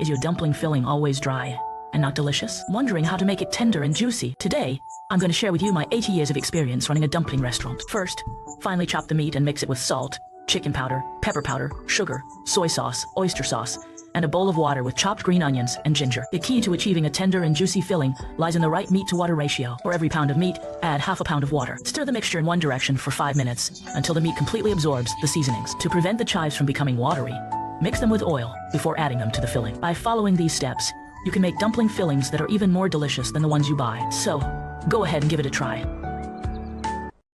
Is your dumpling filling always dry and not delicious? Wondering how to make it tender and juicy? Today, I'm going to share with you my 80 years of experience running a dumpling restaurant. First, finely chop the meat and mix it with salt, chicken powder, pepper powder, sugar, soy sauce, oyster sauce, and a bowl of water with chopped green onions and ginger. The key to achieving a tender and juicy filling lies in the right meat to water ratio. For every pound of meat, add half a pound of water. Stir the mixture in one direction for 5 minutes until the meat completely absorbs the seasonings. To prevent the chives from becoming watery, mix them with oil before adding them to the filling. By following these steps, you can make dumpling fillings that are even more delicious than the ones you buy. So, go ahead and give it a try.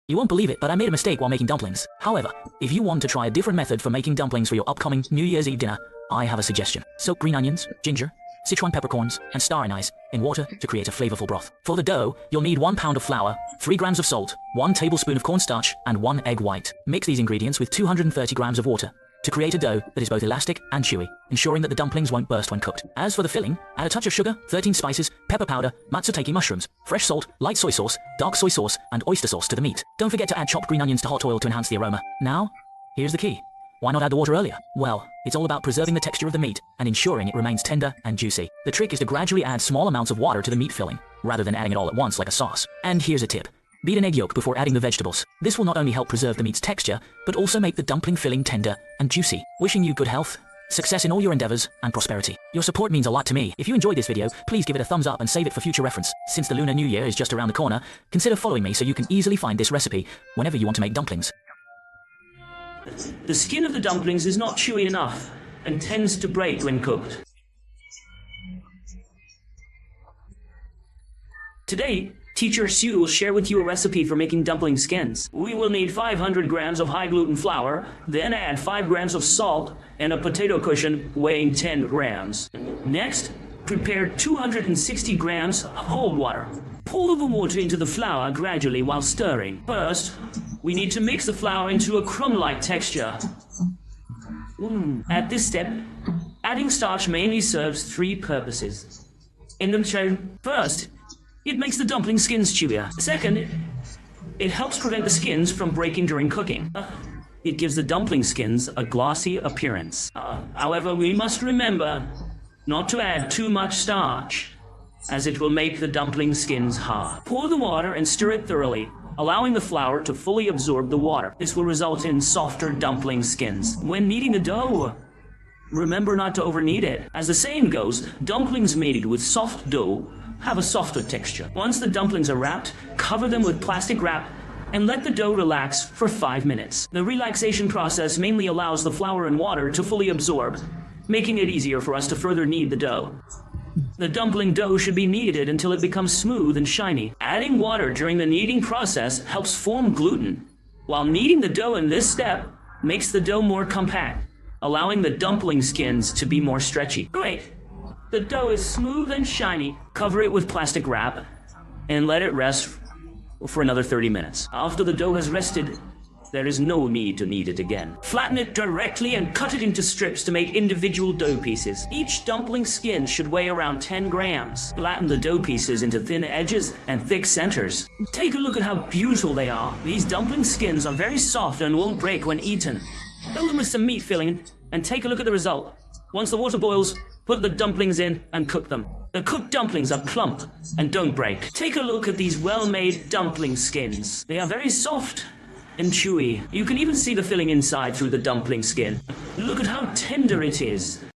You won't believe it, but I made a mistake while making dumplings. However, if you want to try a different method for making dumplings for your upcoming New Year's Eve dinner, I have a suggestion. Soak green onions, ginger, Sichuan peppercorns, and star anise in water to create a flavorful broth. For the dough, you'll need 1 pound of flour, 3 grams of salt, 1 tablespoon of cornstarch, and 1 egg white. Mix these ingredients with 230 grams of water to create a dough that is both elastic and chewy, ensuring that the dumplings won't burst when cooked. As for the filling, add a touch of sugar, 13 spices, pepper powder, matsutake mushrooms, fresh salt, light soy sauce, dark soy sauce, and oyster sauce to the meat. Don't forget to add chopped green onions to hot oil to enhance the aroma. Now, here's the key. Why not add the water earlier? Well, it's all about preserving the texture of the meat and ensuring it remains tender and juicy. The trick is to gradually add small amounts of water to the meat filling, rather than adding it all at once like a sauce. And here's a tip. Beat an egg yolk before adding the vegetables. This will not only help preserve the meat's texture, but also make the dumpling filling tender and juicy. Wishing you good health, success in all your endeavors, and prosperity. Your support means a lot to me. If you enjoyed this video, please give it a thumbs up and save it for future reference. Since the Lunar New Year is just around the corner, consider following me so you can easily find this recipe whenever you want to make dumplings. The skin of the dumplings is not chewy enough and tends to break when cooked. Today, Teacher Sue will share with you a recipe for making dumpling skins. We will need 500 grams of high gluten flour, then add 5 grams of salt and a potato cushion weighing 10 grams. Next, prepare 260 grams of cold water. Pour the water into the flour gradually while stirring. First, we need to mix the flour into a crumb-like texture. At this step, adding starch mainly serves 3 purposes. First, it makes the dumpling skins chewier. Second, it helps prevent the skins from breaking during cooking. It gives the dumpling skins a glossy appearance. However, we must remember not to add too much starch, as it will make the dumpling skins hard. Pour the water and stir it thoroughly, allowing the flour to fully absorb the water. This will result in softer dumpling skins. When kneading the dough, remember not to over-knead it. As the saying goes, dumplings made with soft dough have a softer texture. Once the dumplings are wrapped, cover them with plastic wrap and let the dough relax for 5 minutes. The relaxation process mainly allows the flour and water to fully absorb, making it easier for us to further knead the dough. The dumpling dough should be kneaded until it becomes smooth and shiny. Adding water during the kneading process helps form gluten, while kneading the dough in this step makes the dough more compact, allowing the dumpling skins to be more stretchy. Great! The dough is smooth and shiny. Cover it with plastic wrap and let it rest for another 30 minutes. After the dough has rested, there is no need to knead it again. Flatten it directly and cut it into strips to make individual dough pieces. Each dumpling skin should weigh around 10 grams. Flatten the dough pieces into thin edges and thick centers. Take a look at how beautiful they are. These dumpling skins are very soft and won't break when eaten. Fill them with some meat filling and take a look at the result. Once the water boils, put the dumplings in and cook them. The cooked dumplings are plump and don't break. Take a look at these well-made dumpling skins. They are very soft and chewy. You can even see the filling inside through the dumpling skin. Look at how tender it is.